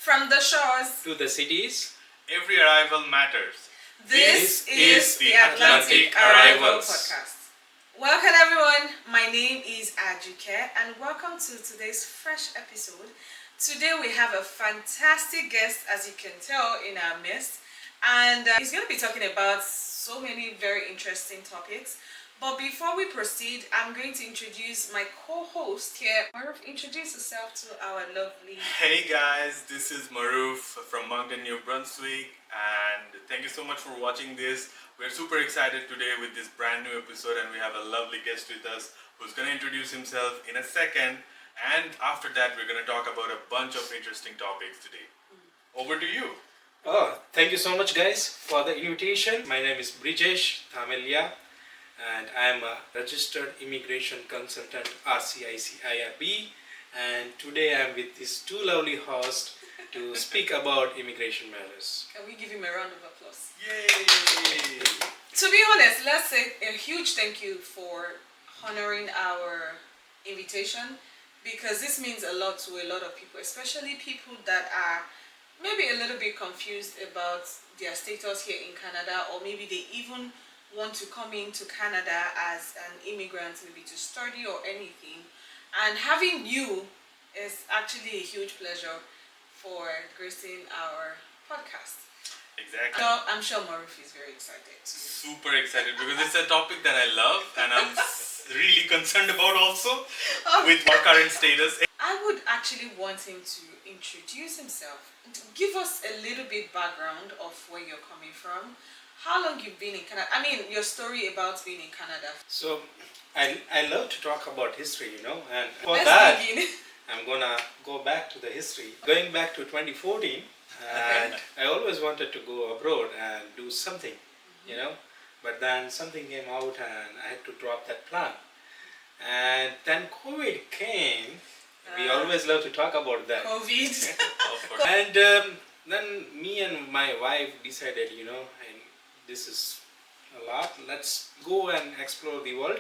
From the shores to the cities, every arrival matters. this is the Atlantic Arrival Podcast. Welcome everyone, my name is Aduke and welcome to today's fresh episode. Today we have a fantastic guest, as you can tell, in our midst, and he's going to be talking about so many very interesting topics. But before we proceed, I'm going to introduce my co-host here. Maruf, introduce yourself to our lovely... Hey guys, this is Maruf from Moncton, New Brunswick, and thank you so much for watching this. We're super excited today with this brand new episode, and we have a lovely guest with us who's going to introduce himself in a second. And after that, we're going to talk about a bunch of interesting topics today. Over to you. Oh, thank you so much guys for the invitation. My name is Brijesh Thamelia and I am a registered immigration consultant RCIC IRB, and today I am with these two lovely hosts to speak about immigration matters. Can we give him a round of applause? Yay! To be honest, let's say a huge thank you for honoring our invitation, because this means a lot to a lot of people, especially people that are maybe a little bit confused about their status here in Canada, or maybe they even want to come into Canada as an immigrant, maybe to study or anything. And having you is actually a huge pleasure for gracing our podcast. Exactly. So I'm sure Maruf is very excited. Super excited because it's a topic that I love and I'm really concerned about also with our current status. I would actually want him to introduce himself. Give us a little bit background of where you're coming from. How long you've been in Canada? I mean, your story about being in Canada. So, I love to talk about history, and for Let's that, begin. I'm gonna go back to the history. Going back to 2014, and I always wanted to go abroad and do something, but then something came out and I had to drop that plan. And then COVID came. We always love to talk about that. COVID. And then me and my wife decided, and this is a lot, let's go and explore the world.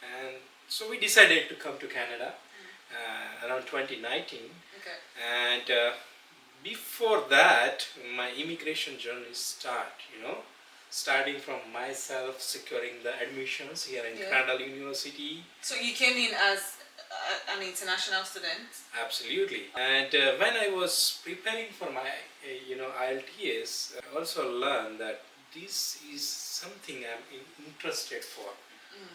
And so we decided to come to Canada around 2019. Okay. And before that, my immigration journey starting from myself securing the admissions here in Canada University. So you came in as an international student? Absolutely. And when I was preparing for my IELTS, I also learned that this is something I'm interested for.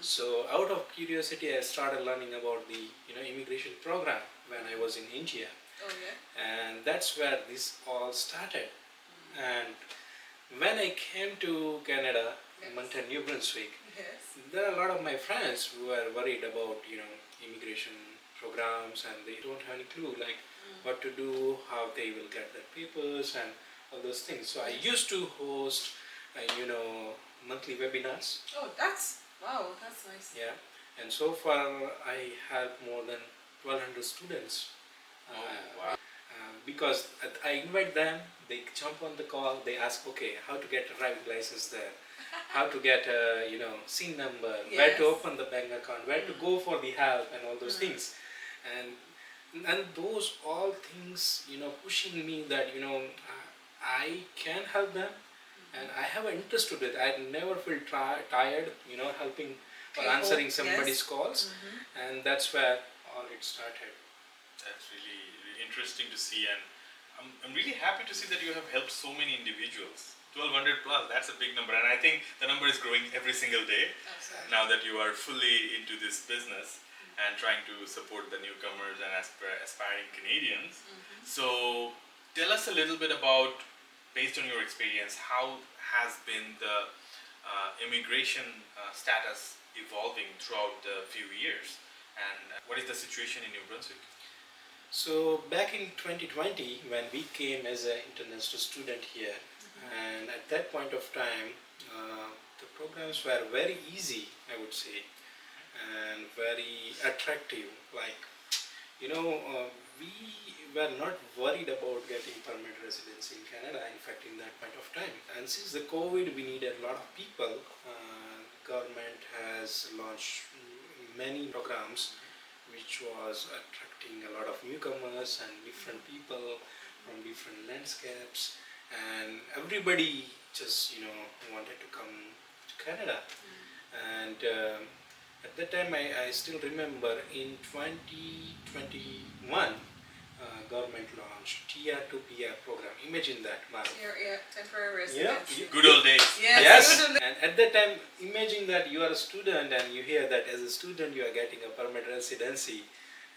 So out of curiosity, I started learning about the immigration program when I was in India. Oh yeah. And that's where this all started. And when I came to Canada, Moncton, New Brunswick, there are a lot of my friends who are worried about immigration programs, and they don't have any clue like what to do, how they will get their papers and all those things. So I used to host monthly webinars. Oh, that's nice. Yeah, and so far I have more than 1,200 students. Wow. Because I invite them, they jump on the call, they ask, okay, how to get a driving license there, how to get a SIN number, where to open the bank account, where to go for the help and all those things. And those all things pushing me that I can help them, and I have an interest to it. I never feel tired helping or answering somebody's calls, and that's where all it started. That's really interesting to see, and I'm really happy to see that you have helped so many individuals. 1,200 plus, that's a big number, and I think the number is growing every single day. Absolutely. Now that you are fully into this business and trying to support the newcomers and aspiring Canadians. So tell us a little bit about, based on your experience, how has been the immigration status evolving throughout the few years, and what is the situation in New Brunswick? So back in 2020, when we came as an international student here, and at that point of time, the programs were very easy, I would say, and very attractive. Like, we were not worried about getting permanent residency in Canada, in fact, in that point of time. And since the COVID, we needed a lot of people. Government has launched many programs which was attracting a lot of newcomers and different people from different landscapes, and everybody just wanted to come to Canada. And at that time, I still remember in 2021, government launched TR to PR program. Imagine that, Maruf. Yeah, temporary Yeah, residency. Good old days. Yes. And at that time, imagine that you are a student and you hear that as a student you are getting a permanent residency,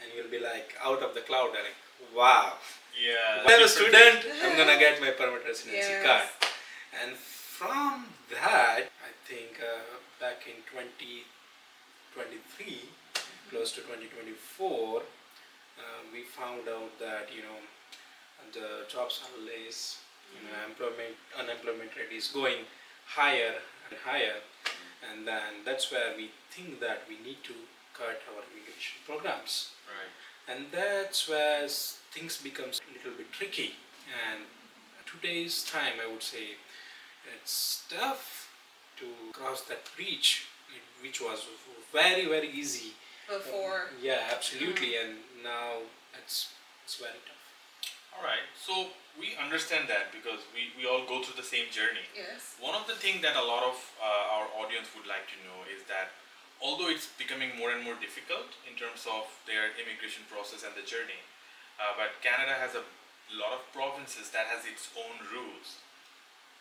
and you'll be like out of the cloud, like, wow. Yeah. When I'm a student, I'm gonna get my permanent residency Yes. card. And from that, I think back in 2023, close to 2024, we found out that the jobs are less, unemployment rate is going higher and higher, and then that's where we think that we need to cut our immigration programs. Right. And that's where things becomes a little bit tricky. And today's time, I would say, it's tough to cross that breach, which was very, very easy Before. Yeah, absolutely. And now it's very tough. All right. So we understand that because we all go through the same journey. Yes. One of the things that a lot of our audience would like to know is that although it's becoming more and more difficult in terms of their immigration process and the journey, but Canada has a lot of provinces that has its own rules.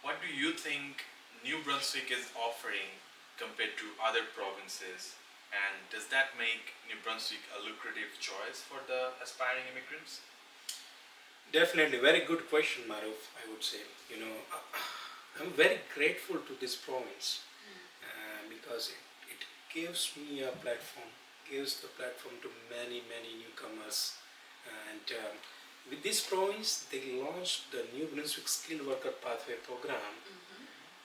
What do you think New Brunswick is offering compared to other provinces, and does that make New Brunswick a lucrative choice for the aspiring immigrants? Definitely, very good question, Maruf. I would say, I'm very grateful to this province because it gives me a platform, gives the platform to many, many newcomers. And with this province, they launched the New Brunswick Skilled Worker Pathway Program,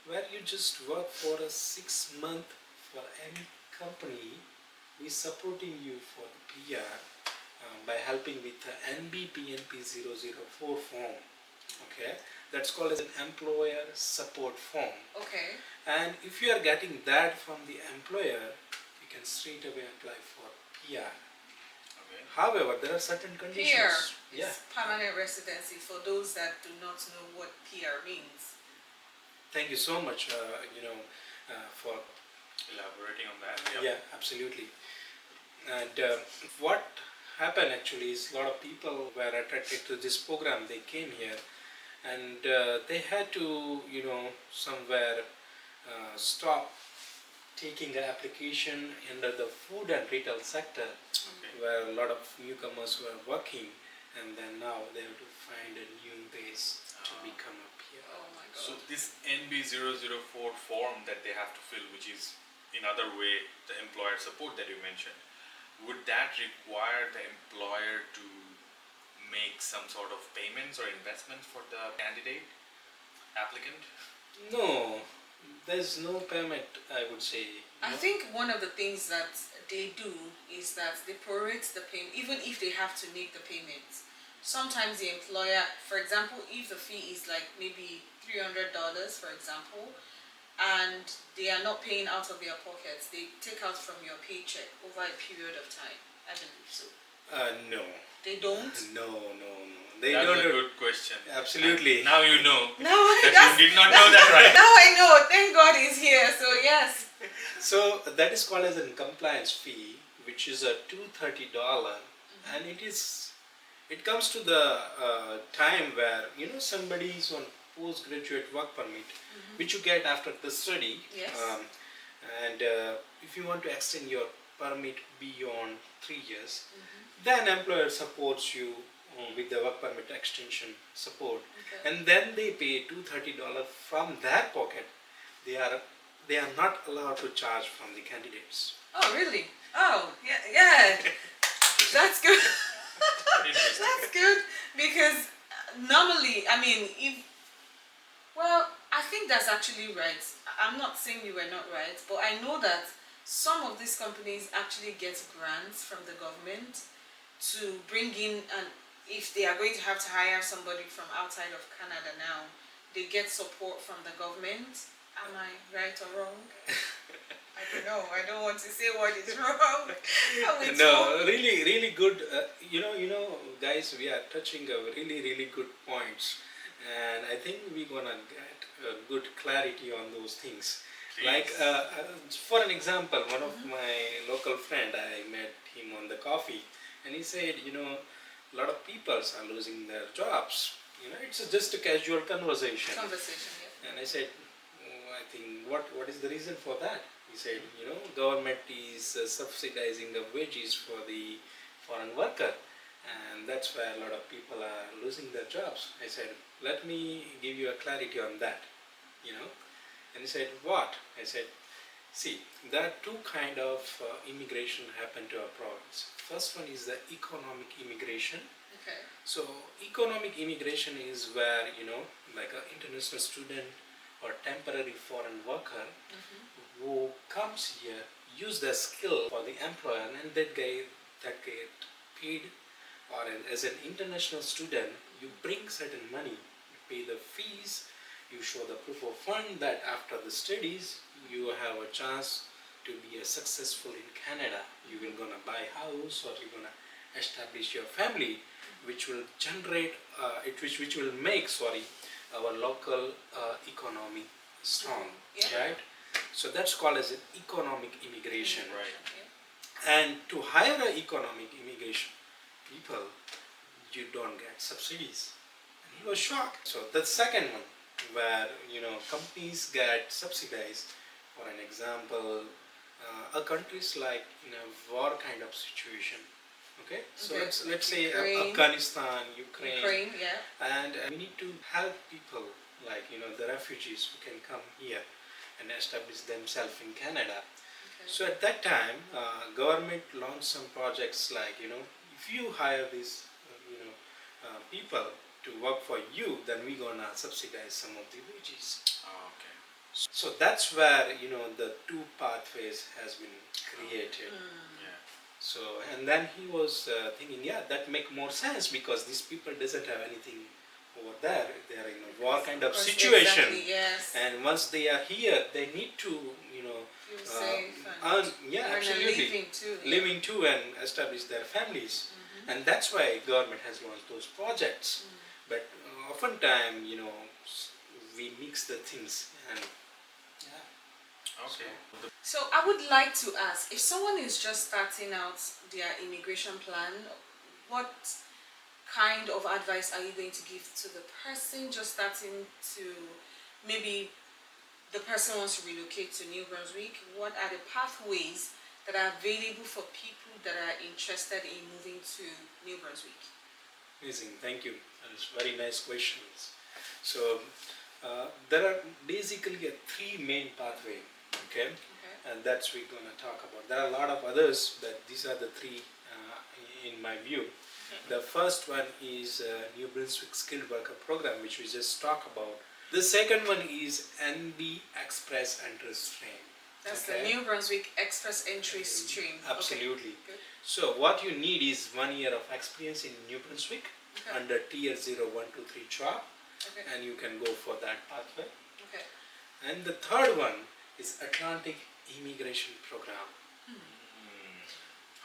where you just work for a 6 month for any company. We're supporting you for the PR by helping with the NB-PNP 004 form. Okay, that's called as an employer support form. Okay. And if you are getting that from the employer, you can straight away apply for PR. Okay. However, there are certain conditions. PR Yeah. is permanent residency for those that do not know what PR means. Thank you so much. For Elaborating on that. yeah, absolutely. And what happened actually is a lot of people were attracted to this program. They came here, and they had to, somewhere stop taking an application under the food and retail sector, where a lot of newcomers were working, and then now they have to find a new base to become a peer. Oh my God. So this NB004 form that they have to fill, which is in other way the employer support that you mentioned, would that require the employer to make some sort of payments or investments for the candidate applicant? No, there's no payment, I would say. I think one of the things that they do is that they prorate the payment, even if they have to make the payments. Sometimes the employer, for example, if the fee is like maybe $300, for example, and they are not paying out of their pockets, they take out from your paycheck over a period of time. I believe so. No. They don't? No. They That's don't. a good question. Absolutely. And now you know No, that you did not know that, right? Now I know. Thank God he's here. So yes. So that is called as a compliance fee, which is a $230, and it comes to the time where somebody is on postgraduate work permit, which you get after the study. Yes. And if you want to extend your permit beyond 3 years, then employer supports you with the work permit extension support, Okay. and then they pay $230 from their pocket. They are not allowed to charge from the candidates. Oh really? Oh yeah. That's good. Interesting. That's good because normally, I mean, I think that's actually right. I'm not saying you were not right, but I know that some of these companies actually get grants from the government to bring in, and if they are going to have to hire somebody from outside of Canada now, they get support from the government, Am I right or wrong? I don't know. I don't want to say what is wrong. No, really, really good. Guys, we are touching a really, really good points, and I think we're gonna get a good clarity on those things. Like, Please. for an example, one of my local friend, I met him on the coffee, and he said, a lot of people are losing their jobs. It's just a casual conversation. Conversation, yeah. And I said, I think, what is the reason for that? He said, government is subsidizing the wages for the foreign worker, and that's why a lot of people are losing their jobs. I said, let me give you a clarity on that, And he said, what? I said, see, there are two kind of immigration happen to our province. First one is the economic immigration. Okay. So economic immigration is where, like an international student or temporary foreign worker who comes here, use their skill for the employer, and that get paid. Or as an international student, you bring certain money, you pay the fees, you show the proof of fund that after the studies you have a chance to be a successful in Canada. You will gonna buy house, or you're gonna establish your family, which will generate which will make our local economy strong, right? So that's called as an economic immigration. Right. And to hire an economic immigration people, you don't get subsidies. And he was shocked. So the second one, where companies get subsidized. For an example, a countries like in a war kind of situation. Okay, so let's say Afghanistan, Ukraine, and we need to help people like the refugees who can come here and establish themselves in Canada. So at that time, government launched some projects like if you hire these people to work for you, then we're gonna subsidize some of the wages. Oh, okay. So that's where the two pathways has been created. Yeah. So and then he was thinking, yeah, that make more sense because these people doesn't have anything over there. They are in a war kind of situation, exactly, yes. and once they are here, they need to earn, absolutely, living too, and establish their families. And that's why government has launched those projects. But oftentimes, we mix the things and Okay. So I would like to ask, if someone is just starting out their immigration plan, what kind of advice are you going to give to the person just starting to, maybe the person wants to relocate to New Brunswick? What are the pathways that are available for people that are interested in moving to New Brunswick? Amazing, thank you. That's very nice questions. So there are basically three main pathways. Okay, and that's we're gonna talk about. There are a lot of others, but these are the three in my view. The first one is New Brunswick Skilled Worker Program, which we just talked about. The second one is NB Express Entry Stream. That's the New Brunswick Express Entry Stream. Absolutely. Okay. So what you need is 1 year of experience in New Brunswick under Tier 0, 1, 2, 3 job, and you can go for that pathway. Okay. And the third one is Atlantic Immigration Program.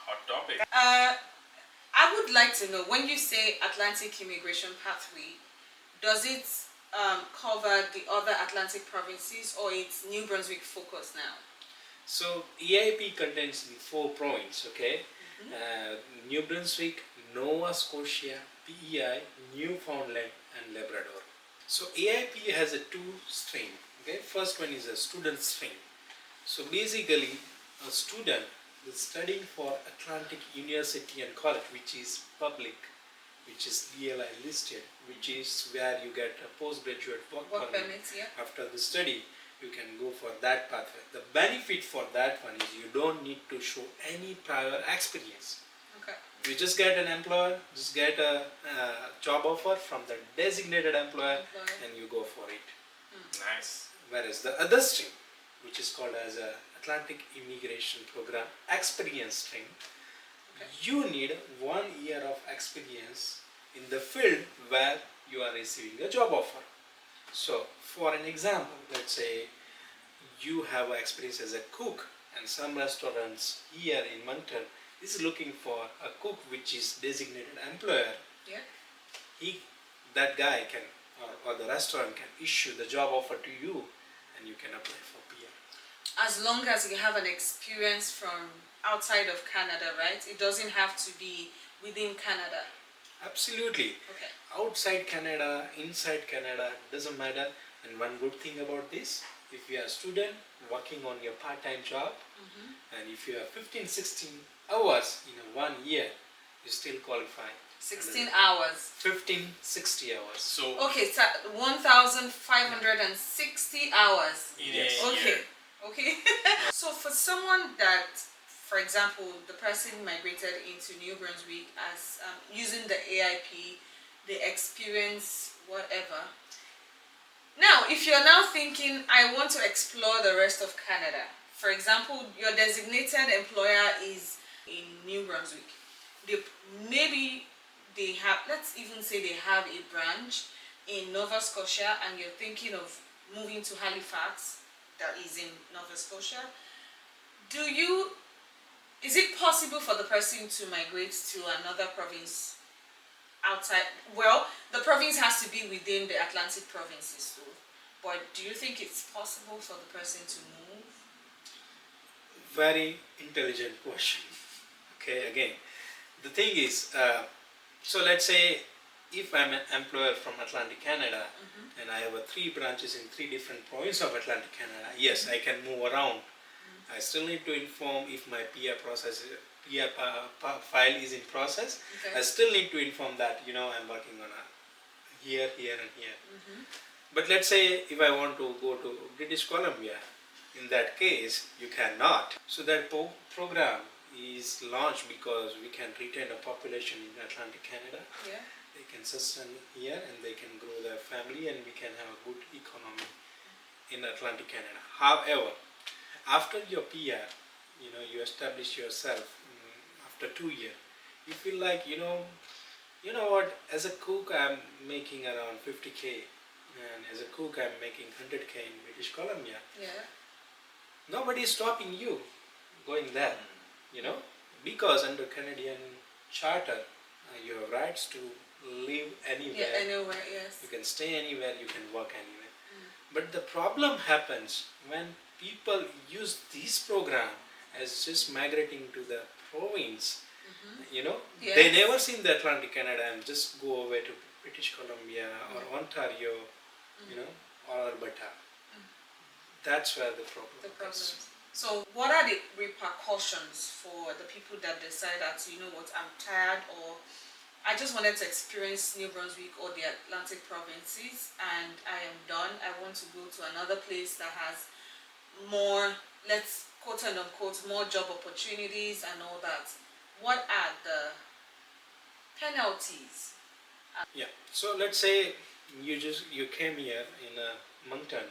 Hot topic. I would like to know, when you say Atlantic Immigration Pathway, does it cover the other Atlantic provinces, or it's New Brunswick focus now? So AIP contains the 4 provinces, okay? New Brunswick, Nova Scotia, PEI, Newfoundland and Labrador. So AIP has a 2 stream. Okay, first one is a student stream. So basically, a student is studying for Atlantic University and College, which is public, which is DLI listed, which is where you get a postgraduate work permit. After the study, you can go for that pathway. The benefit for that one is you don't need to show any prior experience. Okay. You just get an employer, just get a job offer from the designated employer, and you go for it. Nice. Whereas the other stream, which is called as a Atlantic Immigration Program Experience Stream, you need 1 year of experience in the field where you are receiving a job offer. So, for an example, let's say you have experience as a cook, and some restaurants here in Moncton is looking for a cook which is designated employer, Yeah. he that guy can or the restaurant can issue the job offer to you, and you can apply for PR. As long as you have an experience from outside of Canada, right? It doesn't have to be within Canada. Absolutely. Okay. Outside Canada, inside Canada, doesn't matter. And one good thing about this, if you are a student working on your part-time job, and if you have 15-16 hours in a 1 year, you still qualify. 16 hours. 15-60 hours. So Okay, so 1,560 hours. in Yes. a Okay. year, Okay. So for someone that, for example, the person migrated into New Brunswick as using the AIP, the experience, whatever. Now, if you're now thinking, I want to explore the rest of Canada, for example, your designated employer is in New Brunswick. Maybe they have, let's even say they have a branch in Nova Scotia, and you're thinking of moving to Halifax, that is in Nova Scotia. Is it possible for the person to migrate to another province outside? Well, the province has to be within the Atlantic provinces, so, but do you think it's possible for the person to move? Very intelligent question. Okay, again, the thing is, so let's say if I'm an employer from Atlantic Canada, and I have 3 branches in 3 different provinces of Atlantic Canada, yes, I can move around. I still need to inform if my PR file is in process. Okay. I still need to inform that, I'm working on here, and here. But let's say if I want to go to British Columbia, in that case, you cannot. So that program is launched because we can retain a population in Atlantic Canada. Yeah. They can sustain here and they can grow their family, and we can have a good economy in Atlantic Canada. However, after your PR, you establish yourself after 2 years, you feel like, you know what, as a cook I'm making around 50K, and as a cook I'm making 100K in British Columbia. Yeah. Nobody is stopping you going there, because under Canadian Charter, you have rights to live anywhere. Yeah, anywhere, yes. You can stay anywhere, you can work anywhere. But the problem happens when people use this program as just migrating to the province. Yes. They never seen the Atlantic Canada and just go away to British Columbia or Ontario, or Alberta. That's where the problem The is. problems. So what are the repercussions for the people that decide that, I'm tired, or I just wanted to experience New Brunswick or the Atlantic provinces and I am done. I want to go to another place that has more, let's quote and unquote, more job opportunities and all that. What are the penalties? Yeah. So let's say you came here in Moncton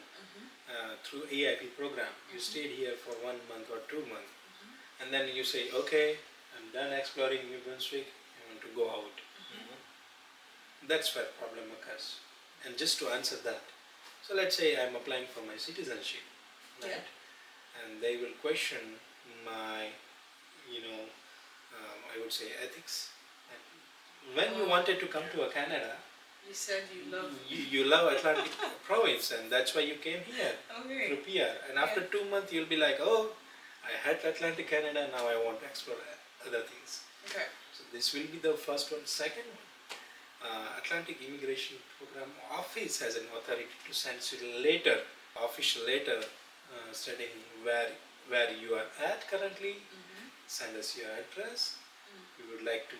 through AIP program. You stayed here for 1 month or 2 months, and then you say, okay, I'm done exploring New Brunswick. I want to go out. That's where problem occurs. And just to answer that, so let's say I'm applying for my citizenship, right? Yeah. And they will question my, I would say ethics. When you wanted to come to Canada, You said you love. you love Atlantic province, and that's why you came here Okay. through PR. And after 2 months, you'll be like, oh, I had Atlantic Canada, now I want to explore other things. Okay. So this will be the first one. Second one, Atlantic Immigration Program Office has an authority to send you later, official letter stating where you are at currently. Send us your address. We would like to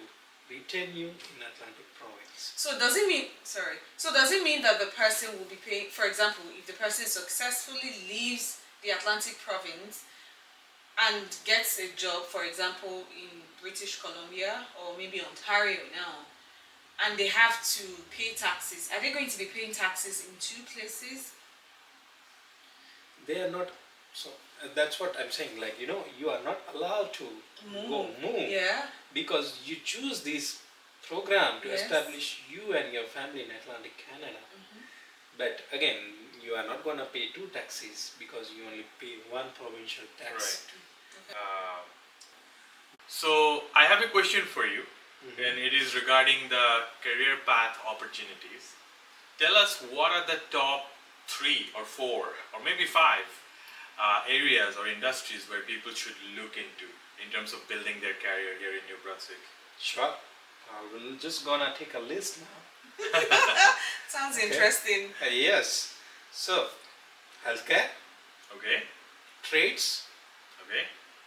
retain you in Atlantic province. So does it mean that the person will be paying, for example, if the person successfully leaves the Atlantic province and gets a job, for example, in British Columbia or maybe Ontario now, and they have to pay taxes, are they going to be paying taxes in 2 places? They are not, so that's what I'm saying, like, you are not allowed to move. Yeah. Because you choose this program to Yes. establish you and your family in Atlantic Canada. But again, you are not going to pay two taxes because you only pay one provincial tax. Right. So I have a question for you, and it is regarding the career path opportunities. Tell us what are the top 3 or 4 or maybe 5 areas or industries where people should look into in terms of building their career here in New Brunswick. Sure. We're just gonna take a list now. Sounds Okay. interesting. Yes. So, healthcare, Okay. trades, Okay.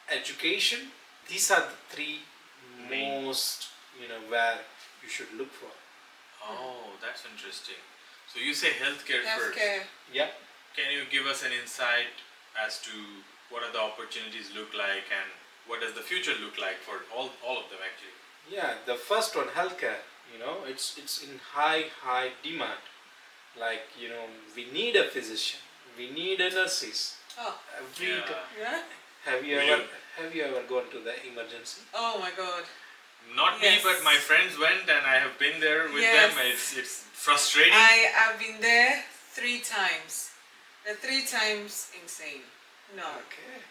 education. These are the 3 Main. most, where you should look for. Oh, that's interesting. So you say healthcare first. Healthcare. Yeah. Can you give us an insight as to what are the opportunities look like and what does the future look like for all of them actually? Yeah, the first one, healthcare, it's in high demand. Like, we need a physician, we need a nurses. Oh, yeah. Have you Will ever gone to the emergency? Oh my God. Not me, Yes. but my friends went and I have been there with Yes. them. It's frustrating. I have been there 3 times. The 3 times insane. No. Okay.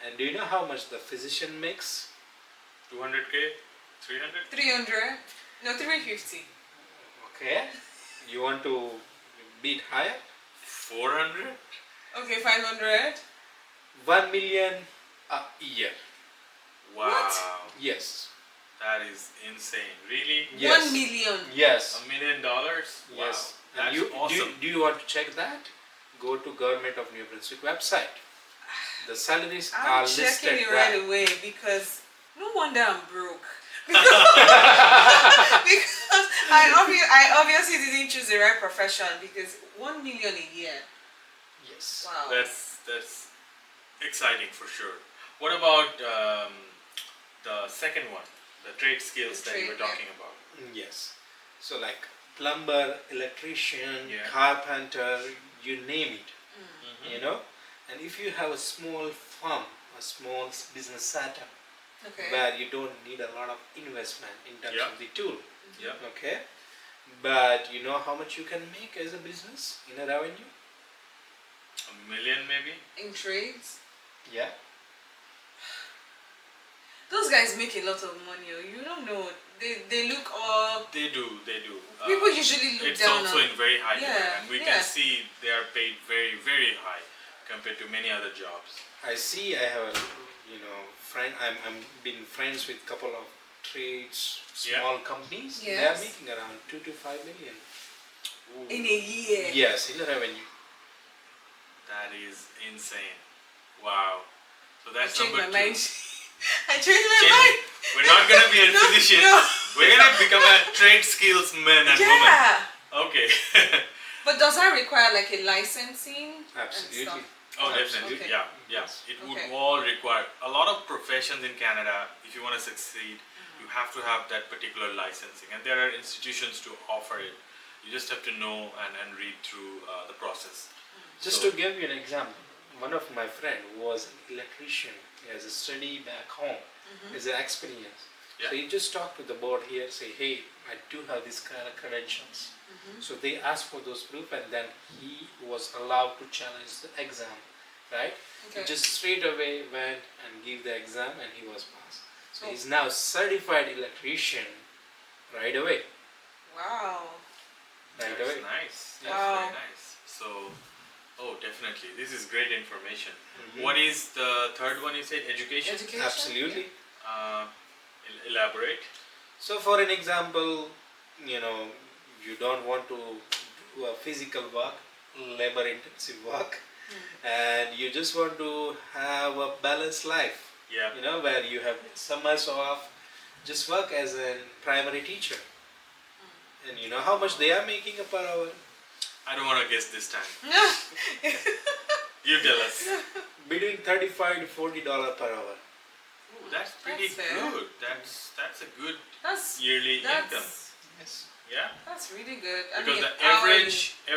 And do you know how much the physician makes? 200K? 300? 300. No, 350. Okay. You want to beat higher? 400? Okay, 500. 1 million a year. Wow. Yes. That is insane. Really? Yes. 1 million. Yes. $1 million? Wow. Yes. That's And awesome. do you want to check that? Go to Government of New Brunswick website. The salaries are I'm listed checking it there. right away because no wonder I'm broke. Because I obviously didn't choose the right profession because 1 million a year. Yes. Wow. That's exciting for sure. What about the second one? The trade skills The that you were trade, yeah. talking about. Yes. So like plumber, electrician, Yeah. carpenter, you name it. Mhm. And if you have a small farm, a small business setup, Okay. where you don't need a lot of investment in terms Yeah. of the tool, Yeah. okay? But you know how much you can make as a business in a revenue? $1 million maybe? In trades, Yeah. those guys make a lot of money. Oh. You don't know. They look all. They do. People usually look It's down also on. in very high demand, Yeah, and we yeah. can see they are paid very, very high compared to many other jobs. I see. I have a friend. I'm been friends with couple of trades, Yeah. small companies. They are Yes. making around 2 to 5 million. Ooh, In a year. Yes, in revenue. that is insane. Wow. So I that's changed number my 2. mind. I changed my Change- mind. We're not gonna be a No, physician. no. We're gonna become a trade skills man and woman. Yeah. Okay. But does that require like a licensing? And Absolutely. stuff? Oh, definitely. Okay. Yeah. Yes. It would Okay. all require a lot of professions in Canada. If you want to succeed, you have to have that particular licensing, and there are institutions to offer it. You just have to know and read through the process. Just So- to give you an example, one of my friend was an electrician. He has a study back home. His experience. Yeah. So you just talk to the board here, say, hey, I do have these kind of credentials. So they asked for those proof, and then he was allowed to challenge the exam, right? Okay. He just straight away went and gave the exam, and he was passed. So Oh. he's now certified electrician right away. Wow. Right That's away. nice. That's Wow. very nice. So, definitely. This is great information. Mhm. What is the third one you said? Education? Education. Absolutely. Elaborate. So for an example, you don't want to do a physical work, labor intensive work, and you just want to have a balanced life, Yeah. where you have summers off, just work as a primary teacher. And you know how much they are making per hour? I don't want to guess this time. Yeah. You tell us. Between $35 to $40 per hour. Ooh, that's pretty That's fair. good. That's a good That's yearly income. that's Yes. Yeah. that's really good. I Because mean, the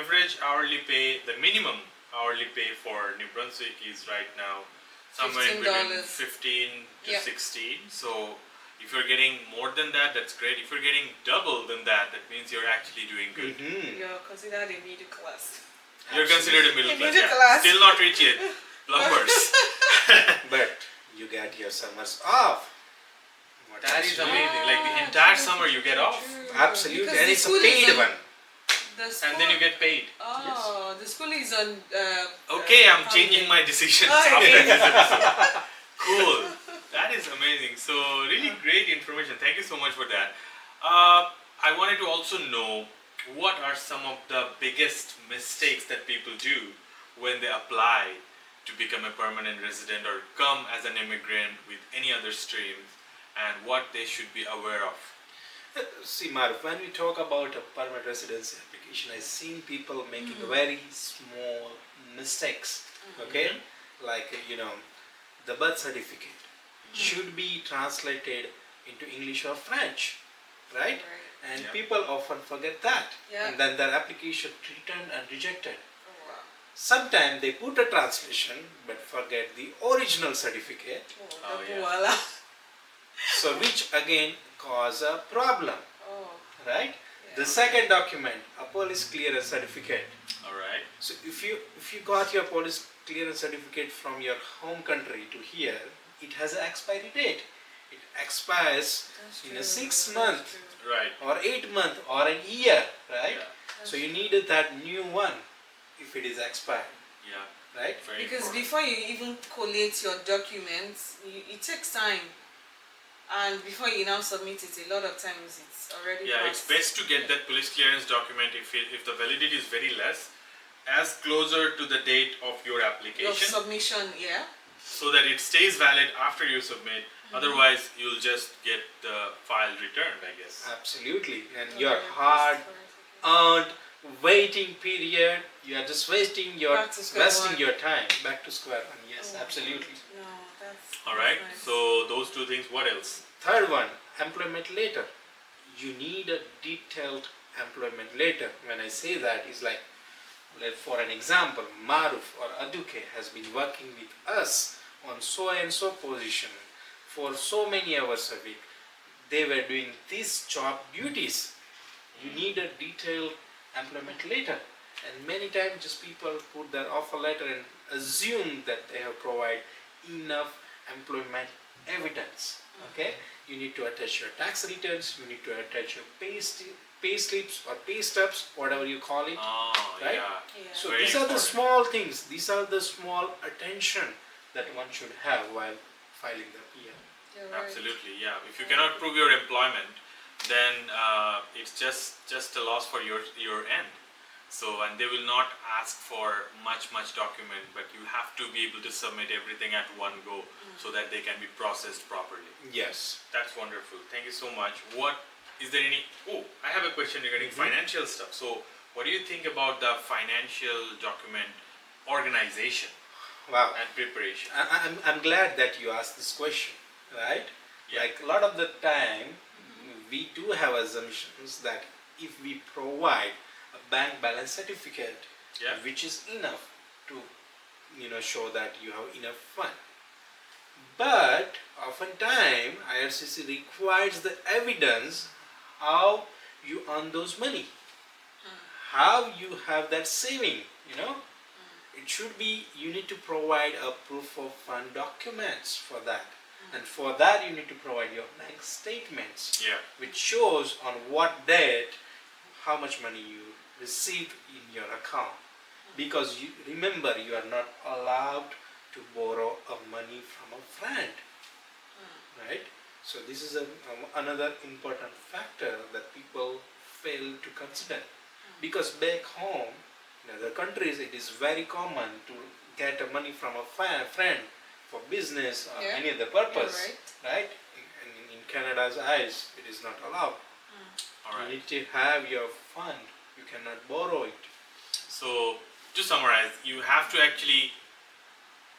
average hourly pay, the minimum hourly pay for New Brunswick is right now somewhere in between $15. 15 to Yeah. 16. So if you're getting more than that, that's great. If you're getting double than that, that means you're actually doing good. Mhm. You're considered a middle class. You're considered a middle class. Middle Yeah. class. Still not rich yet. Plumbers. But you get your summers off. What That else is do you- amazing. Like the entire summer you get off. Absolutely, Because and the it's a school is paid on- one. And then you get paid. Oh, the school is on. Okay, I'm changing my decisions Oh, after okay. this episode. Cool. That is amazing. So really great information. Thank you so much for that. I wanted to also know what are some of the biggest mistakes that people do when they apply to become a permanent resident or come as an immigrant with any other streams, and what they should be aware of. See, Maruf, when we talk about a permanent residency application, I've seen people making very small mistakes. Okay, like the birth certificate should be translated into English or French, right? And Yeah. people often forget that, Yeah. and then their application returned and rejected. Oh, wow. Sometimes they put a translation but forget the original certificate, Oh, yeah. Voila. so which again cause a problem, Oh, right? yeah. The second document, a police clearance certificate. All right. So if you got your police clearance certificate from your home country to here, it has an expiry date. It expires That's in true. a 6 That's month true. Right. or 8 month or a year, right? Yeah. So you needed that new one if it is expired, Yeah. right? Very Because important. before you even collate your documents, it takes time. And before you now submit it, a lot of times it's already Yeah, it's passed. best to get that police clearance document if the validity is very less, as closer to the date of your Your application, submission, yeah. so that it stays valid after you submit. Otherwise, you'll just get the file returned, I guess. Absolutely. And Okay, your that's hard correct. earned waiting period, you are just wasting Back to square one. your time. Back to square one. Yes, Oh, absolutely. No, that's. All right. nice. So those two things. What else? Third one, employment letter. You need a detailed employment letter. When I say that, is like, for an example, Maruf or Aduke has been working with us on so and so position for so many hours a week. They were doing these job duties. You need a detailed employment letter. And many times just people put their offer letter and assume that they have provided enough employment evidence. Okay, you need to attach your tax returns, you need to attach your pay slips or pay stubs, whatever you call it. Oh, Right? yeah. Yeah. So Very these are the important. small things, these are the small attention that one should have while filing the PN. You're right. Absolutely. Yeah. If you cannot prove your employment, then it's just a loss for your end. So, and they will not ask for much document, but you have to be able to submit everything at one go so that they can be processed properly. Yes. That's wonderful. Thank you so much. What is there any? Oh, I have a question regarding financial stuff. So, what do you think about the financial document organization Wow. and preparation? I'm glad that you asked this question, right? Yeah. Like a lot of the time, we do have assumptions that if we provide a bank balance certificate, Yeah. which is enough to show that you have enough fund. But oftentimes IRCC requires the evidence how you earn those money, how you have that saving. It should be, you need to provide a proof of fund documents for that, and for that you need to provide your bank statements, Yeah. which shows on what date how much money you received in your account. Because you remember, you are not allowed to borrow money from a friend, right? So this is another important factor that people fail to consider, because back home in other countries it is very common to get money from a friend for business or Yeah, any other You're purpose, right. right? In Canada's eyes it is not allowed. All You right. need to have your fund, you cannot borrow it. So, to summarize, you have to actually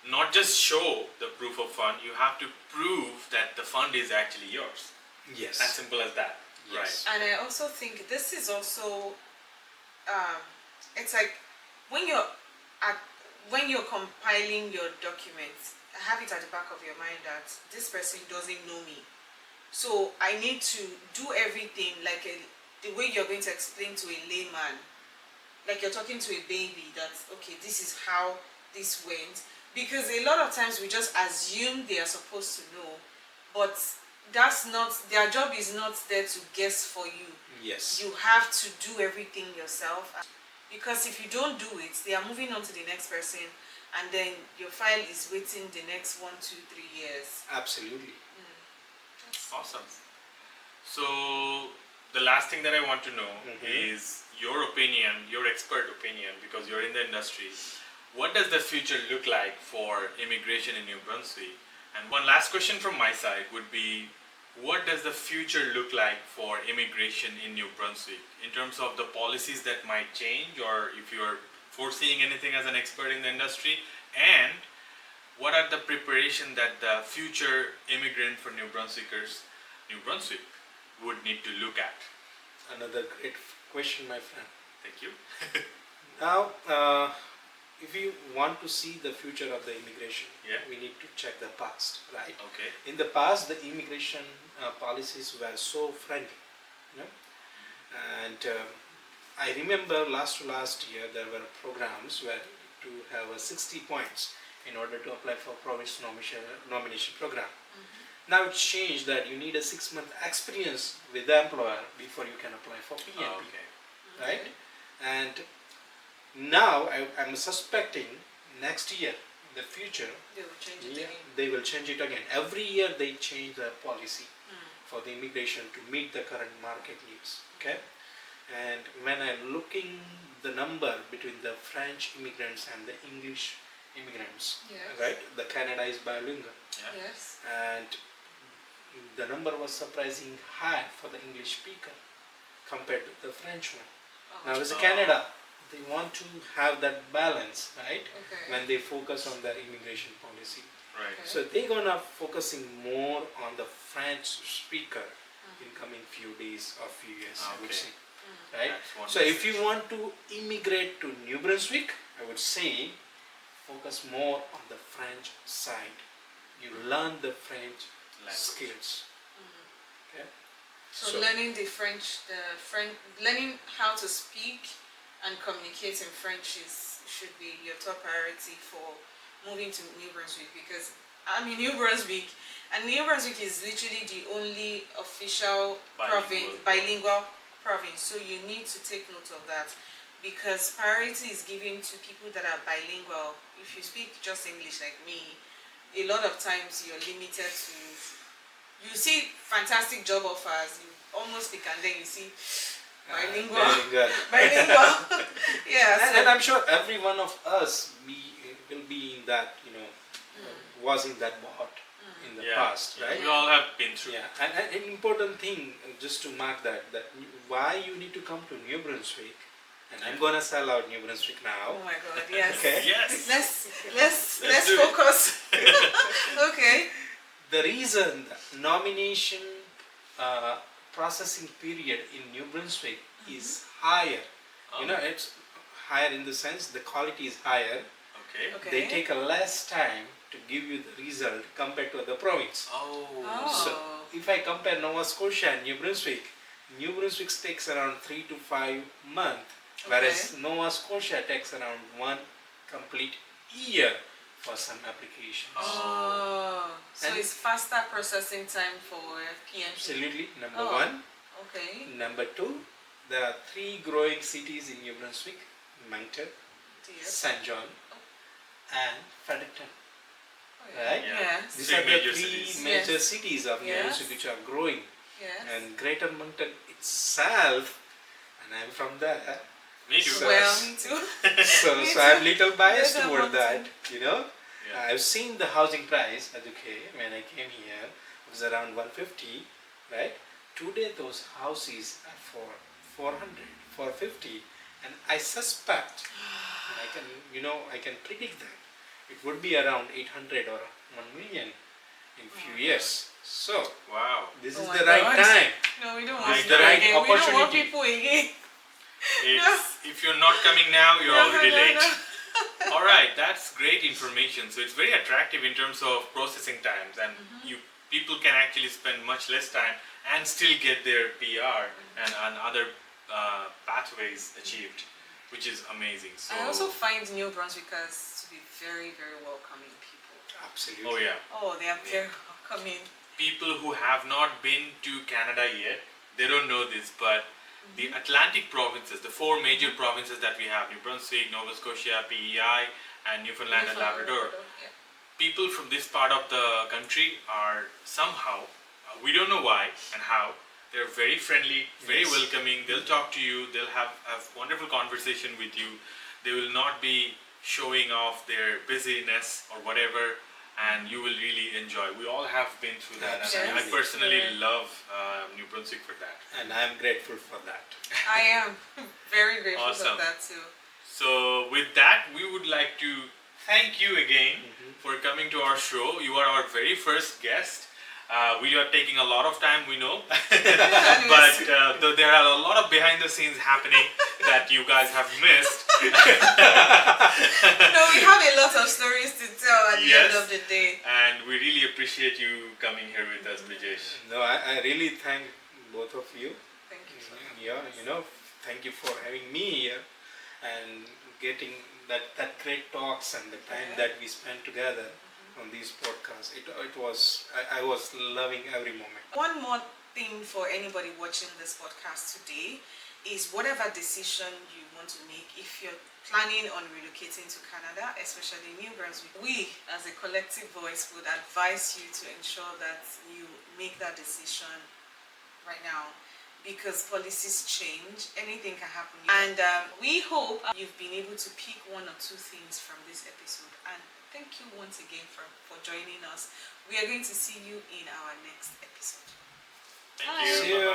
not just show the proof of fund, you have to prove that the fund is actually yours. Yes. As simple as that. Yes. And I also think this is also, it's like when you're compiling your documents, have it at the back of your mind that this person doesn't know me, so I need to do everything like the way you're going to explain to a layman. like you're talking to a baby, that okay, this is how this went, because a lot of times we just assume they are supposed to know, but that's not, their job is not there to guess for you. Yes. You have to do everything yourself, because if you don't do it, they are moving on to the next person, and then your file is waiting the next 1, 2, 3 years. Absolutely. Awesome. So the last thing that I want to know is your opinion, your expert opinion, because you're in the industry. What does the future look like for immigration in New Brunswick? And one last question from my side would be, what does the future look like for immigration in New Brunswick in terms of the policies that might change, or if you're foreseeing anything as an expert in the industry, and what are the preparation that the future immigrant for New Brunswickers, New Brunswick, would need to look at? Another great question, my friend. Thank you. Now, if you want to see the future of the immigration, we need to check the past, right? Okay. In the past, the immigration policies were so friendly, you know? And I remember last year there were programs where to have 60 points in order to apply for province nomination program. Now it's changed that you need a 6-month experience with the employer before you can apply for PNP, right? And now I'm suspecting next year, in the future, They will change it again. they will change it again. Every year they change the policy for the immigration to meet the current market needs. Okay, and when I'm looking the number between the French immigrants and the English immigrants, right? The Canada is bilingual, Yes. and the number was surprising high for the English speaker compared to the French one. Now as a Canada, they want to have that balance, right? Okay. When they focus on their immigration policy. Right. Okay. So they're gonna focusing more on the French speaker in coming few days or few years, I would say. Right? That's one So if you want to immigrate to New Brunswick, I would say focus more on the French side. You learn the French skills. Okay? So learning the French, learning how to speak and communicate in French should be your top priority for moving to New Brunswick, because I'm in New Brunswick, and New Brunswick is literally the only official bilingual province. So you need to take note of that, because priority is given to people that are bilingual. If you speak just English like me, a lot of times you're limited to, you see fantastic job offers, you almost speak, and then you see bilingual. Bilingual. Yeah. And I'm sure every one of us will be in that, was in that boat in the past, right? We all have been through. Yeah, and an important thing, just to mark that why you need to come to New Brunswick, and I'm gonna sell out New Brunswick now. Oh my God! Yes. Okay. Yes. Let's focus. Okay. The reason the nomination processing period in New Brunswick is higher. It's higher in the sense the quality is higher. Okay. They take a less time to give you the result compared to the province. So if I compare Nova Scotia and New Brunswick takes around 3 to 5 months, whereas Nova Scotia takes around 1 complete year for some applications. So And it's faster processing time for PNP. Absolutely, number one. Okay. Number two, there are 3 growing cities in New Brunswick: Moncton, St. John, and Fredericton. Right? Yes. These are the major 3 cities. major cities of New Brunswick which are growing. Yes. And Greater Moncton itself, and I'm from there. Me too. So- Well, me too. So Me I'm too. little biased Greater toward that, Moncton. Yeah. I've seen the housing price, Aduke, when I came here, it was around 150, right? Today those houses are for 400, 450, and I suspect, I can predict that it would be around 800 or 1 million in few years. So, Wow. this Oh is my the right God. time. No, we don't This want is people the right again. We don't want opportunity. people again. If you're not coming now, you're already late. No. All right, that's great information. So it's very attractive in terms of processing times, and people can actually spend much less time and still get their PR and other pathways achieved. which is amazing. So I also find New Brunswickers to be very, very welcoming people. Absolutely. oh yeah, Oh, they are very welcoming. people who have not been to Canada yet, they don't know this, but the Atlantic provinces, the four major provinces that we have, New Brunswick, Nova Scotia, PEI, and Newfoundland and Labrador, Yeah. people from this part of the country are somehow, we don't know why and how, they're very friendly, very Yes. welcoming, they'll talk to you, they'll have wonderful conversation with you, they will not be showing off their busyness or whatever, and you will really enjoy. We all have been through that, and I Absolutely. personally Yeah. love New Brunswick for that. And I'm grateful for that. I am very grateful Awesome. for that too. So with that, we would like to thank you again for coming to our show. You are our very first guest. We are taking a lot of time, we know, but there are a lot of behind the scenes happening that you guys have missed. No, we have a lot of stories to tell at the Yes. end of the day. And we really appreciate you coming here with us, Brijesh. No, I really thank both of you. Thank you so much. Yeah, thank you for having me here and getting that great talks and the time that we spent together on these podcasts. I was loving every moment. One more thing for anybody watching this podcast today is whatever decision you want to make, if you're planning on relocating to Canada, especially New Brunswick, we as a collective voice would advise you to ensure that you make that decision right now, because policies change, anything can happen. And we hope you've been able to pick one or two things from this episode. And thank you once again for joining us. We are going to see you in our next episode. Thank Bye. you. See you.